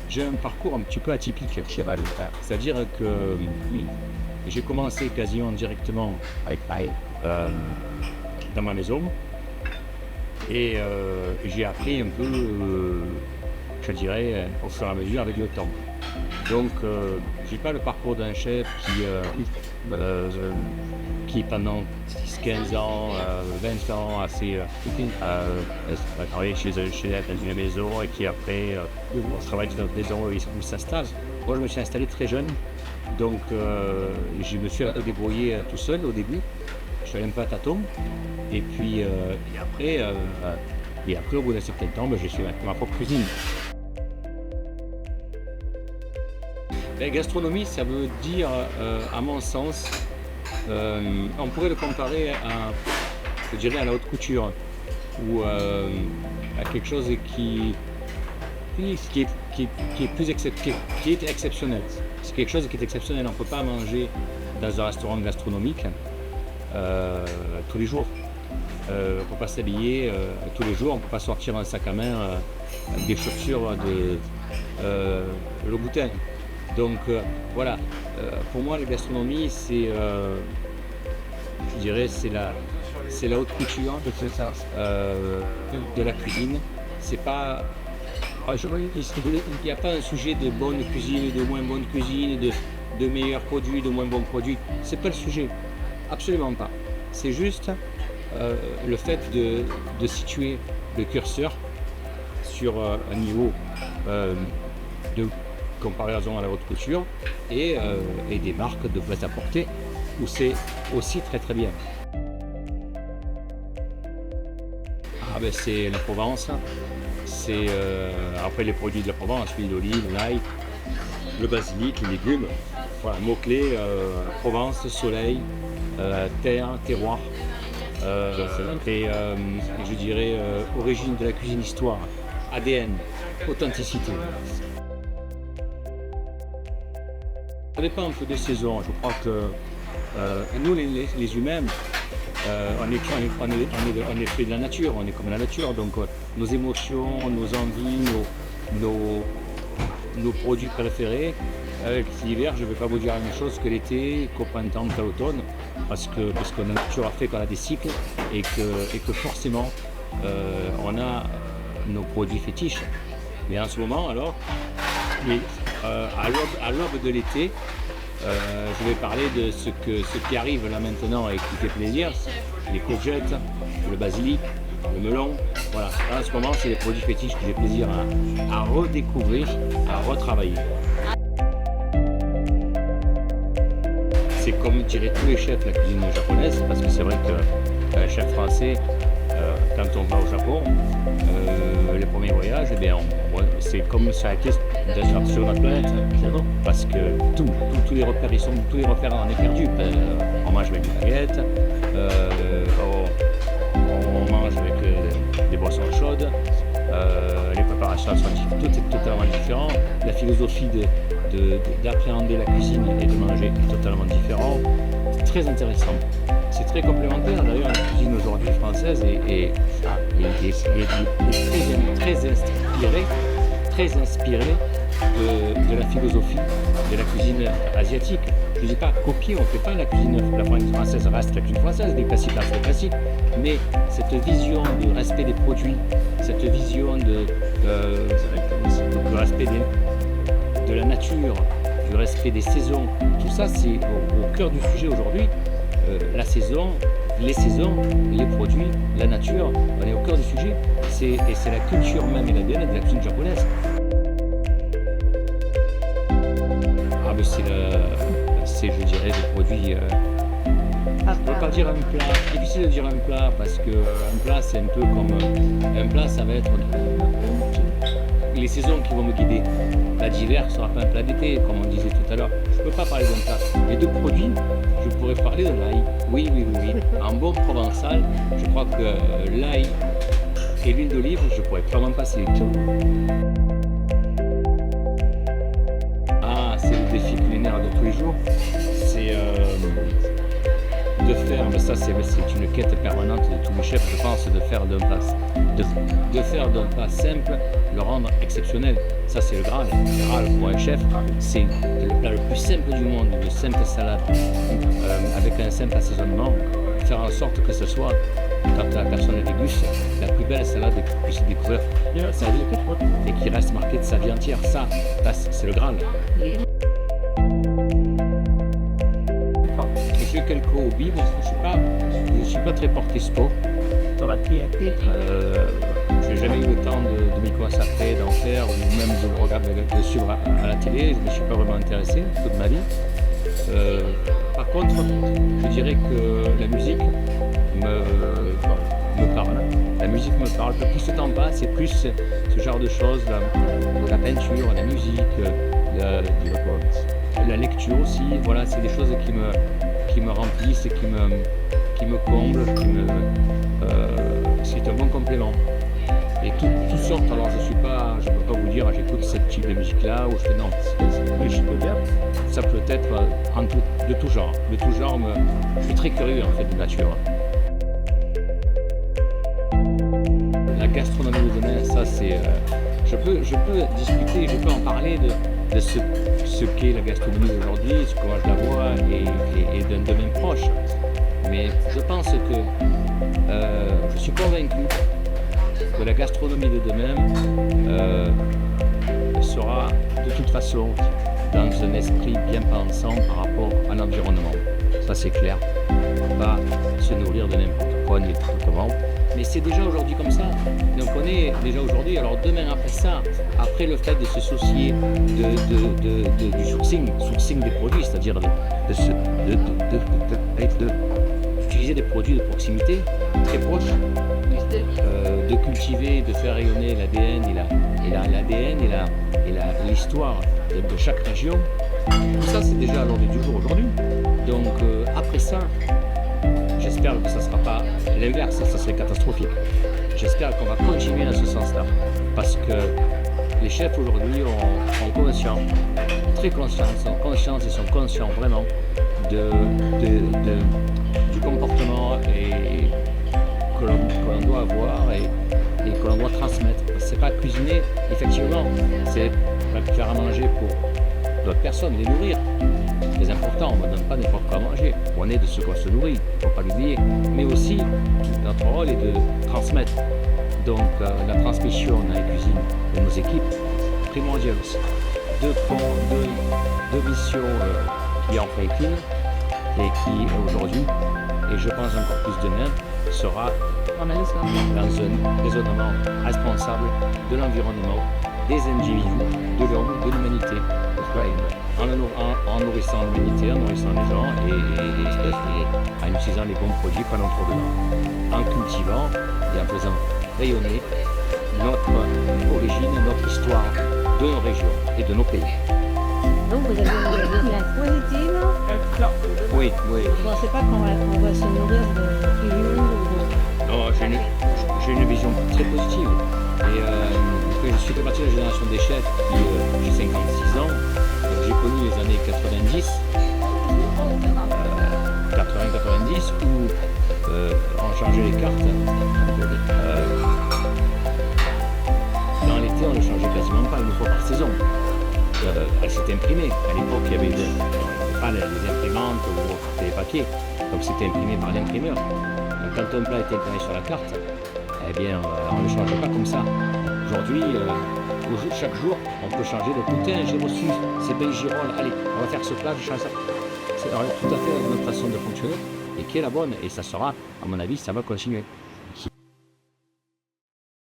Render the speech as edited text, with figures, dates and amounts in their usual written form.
J'ai un parcours un petit peu atypique, c'est-à-dire que j'ai commencé quasiment directement dans ma maison et j'ai appris un peu, je dirais, au fur et à mesure avec le temps. Donc, j'ai pas le parcours d'un chef qui pendant 10, 15 ans, 20 ans a travaillé chez elle dans une maison et qui après travaille dans une maison où il s'installe. Moi, je me suis installé très jeune, donc je me suis un peu débrouillé tout seul au début. Je suis allé un peu à tâtons et puis après, au bout d'un certain temps, j'ai fait ma propre cuisine. La gastronomie, ça veut dire, à mon sens, on pourrait le comparer je dirais, à la haute couture ou à quelque chose qui est exceptionnel. C'est quelque chose qui est exceptionnel. On ne peut pas manger dans un restaurant gastronomique tous les jours. On ne peut pas s'habiller tous les jours. On ne peut pas sortir un sac à main, des chaussures, le bouteille. Donc voilà, pour moi la gastronomie c'est, je dirais, c'est la haute couture de la cuisine. C'est pas, il n'y a pas un sujet de bonne cuisine, de moins bonne cuisine, de meilleurs produits, de moins bons produits. C'est pas le sujet, absolument pas. C'est juste le fait de situer le curseur sur un niveau de comparaison à la haute couture et des marques de prêt-à-porter où c'est aussi très très bien. C'est la Provence, c'est après les produits de la Provence, l'huile d'olive, l'ail, le basilic, les légumes. Voilà, mots-clés, Provence, soleil, terre, terroir, et je dirais origine de la cuisine, histoire, ADN, authenticité. Ça dépend un peu des saisons. Je crois que nous, les humains, on est fait de la nature, on est comme la nature. Donc nos émotions, nos envies, nos produits préférés. Avec l'hiver, je ne vais pas vous dire la même chose que l'été, qu'au printemps, qu'à l'automne, parce que la nature a fait qu'on a des cycles et que forcément on a nos produits fétiches. Mais en ce moment, alors, à l'aube de l'été, je vais parler de ce qui arrive là maintenant et qui fait plaisir, les courgettes, le basilic, le melon. Voilà, là, en ce moment, c'est les produits fétiches que j'ai plaisir à redécouvrir, à retravailler. C'est comme diraient tous les chefs la cuisine japonaise, parce que c'est vrai qu'un chef français, quand on va au Japon, les premiers voyages, c'est comme ça a été sur notre planète, parce que tous les repères, on est perdus. On mange avec des baguettes, on mange avec des boissons chaudes, les préparations sont tout est totalement différent. La philosophie d'appréhender la cuisine et de manger est totalement différent. C'est très intéressant. C'est très complémentaire. D'ailleurs, la cuisine aujourd'hui française est très inspirée de la philosophie de la cuisine asiatique. Je ne dis pas copier, on ne fait pas la cuisine française reste la cuisine française, des classiques restent des classiques, mais cette vision de respect des produits, cette vision de respect de la nature, du respect des saisons, tout ça c'est au cœur du sujet aujourd'hui. La saison, les saisons, les produits, la nature, on est au cœur du sujet. C'est la culture même et l'ADN de la cuisine japonaise. C'est, je dirais, des produits. Je ne peux pas dire un plat. C'est difficile de dire un plat parce qu'un plat, c'est un peu comme. Un plat, ça va être les saisons qui vont me guider. Plat d'hiver ne sera pas un plat d'été, comme on disait tout à l'heure. Je ne peux pas parler d'un plat. Mais de produits, je pourrais parler de l'ail. Oui. En bon provençal, je crois que l'ail et l'huile d'olive, je pourrais clairement passer. C'est le défi culinaire de tous les jours. C'est de faire, mais ça c'est une quête permanente de tous les chefs, je pense, de faire d'un plat simple, le rendre exceptionnel. Ça c'est le Graal. Le Graal pour un chef, c'est le plat le plus simple du monde, une simple salade avec un simple assaisonnement, faire en sorte que ce soit, quand la personne la déguste, la plus belle salade qu'elle puisse découvrir sa vie et qui reste marquée de sa vie entière. Ça c'est le Graal. J'ai quelques hobbies, bon, je ne suis pas très porté sport. J'ai jamais eu le temps de m'y consacrer, d'en faire, ou même de le regarder, de suivre à la télé. Je ne me suis pas vraiment intéressé toute ma vie. Par contre, je dirais que la musique me parle. La musique me parle. Plus le temps passe, et plus ce genre de choses, la peinture, la musique, la lecture aussi. Voilà, c'est des choses qui me remplissent, qui me comblent, c'est un bon complément. Et toutes sortes, alors je ne peux pas vous dire j'écoute ce type de musique-là, ou je fais non, ça peut être de tout genre. De tout genre, je suis très curieux en fait de nature. La gastronomie de demain, ça c'est... je peux discuter, je peux en parler de ce qu'est la gastronomie d'aujourd'hui, comment je la vois, et d'un domaine proche. Mais je pense que je suis convaincu que la gastronomie de demain sera de toute façon dans un esprit bien pensant par rapport à l'environnement. Ça c'est clair. On va se nourrir de n'importe quoi, n'importe comment. Mais c'est déjà aujourd'hui comme ça. Donc on est déjà aujourd'hui. Alors demain après ça, après le fait de se soucier du sourcing des produits, c'est-à-dire d'utiliser des produits de proximité, très proches, de cultiver, de faire rayonner l'ADN et l'histoire de chaque région. Tout ça c'est déjà à l'ordre du jour aujourd'hui. Donc après ça, j'espère que ça ne sera pas l'inverse, ça serait catastrophique. J'espère qu'on va continuer dans ce sens-là. Parce que les chefs aujourd'hui ont conscience, très conscience et sont conscients vraiment du comportement que l'on doit avoir et que l'on doit transmettre. C'est pas cuisiner, effectivement, c'est faire à manger pour d'autres personnes, les nourrir. C'est important, on ne donne pas n'importe quoi à manger. On est de ce qu'on se nourrit, il ne faut pas l'oublier. Mais aussi, notre rôle est de transmettre. Donc, la transmission dans les cuisines de nos équipes, primordiale aussi. Deux missions qui en fait une et qui, aujourd'hui, et je pense encore plus demain, sera dans un raisonnement responsable de l'environnement, des individus, de l'homme, de l'humanité. En nourrissant l'humanité, en nourrissant les gens et en utilisant les bons produits qu'on en trouve dedans. En cultivant et en faisant rayonner notre origine, notre histoire de nos régions et de nos pays. Donc vous avez une vision positive. Oui. Vous ne pensez pas qu'on va se nourrir de légumes ou de... Non, j'ai une vision très positive. Et je suis fait partie de la génération des chefs qui, j'ai 56 ans. J'ai connu les années 90, 80-90 où on changeait les cartes. Dans l'été, on ne changeait quasiment pas, une fois par saison. Elle s'était imprimée. À l'époque, il y avait pas les imprimantes ou les papiers, donc c'était imprimé par l'imprimeur. Quand un plat était imprimé sur la carte, eh bien, on ne changeait pas comme ça. Aujourd'hui, chaque jour, on peut changer de putain, j'ai reçu ces belles girolles, allez, on va faire ce plat, je change ça. C'est tout à fait notre façon de fonctionner et qui est la bonne. Et ça sera, à mon avis, ça va continuer.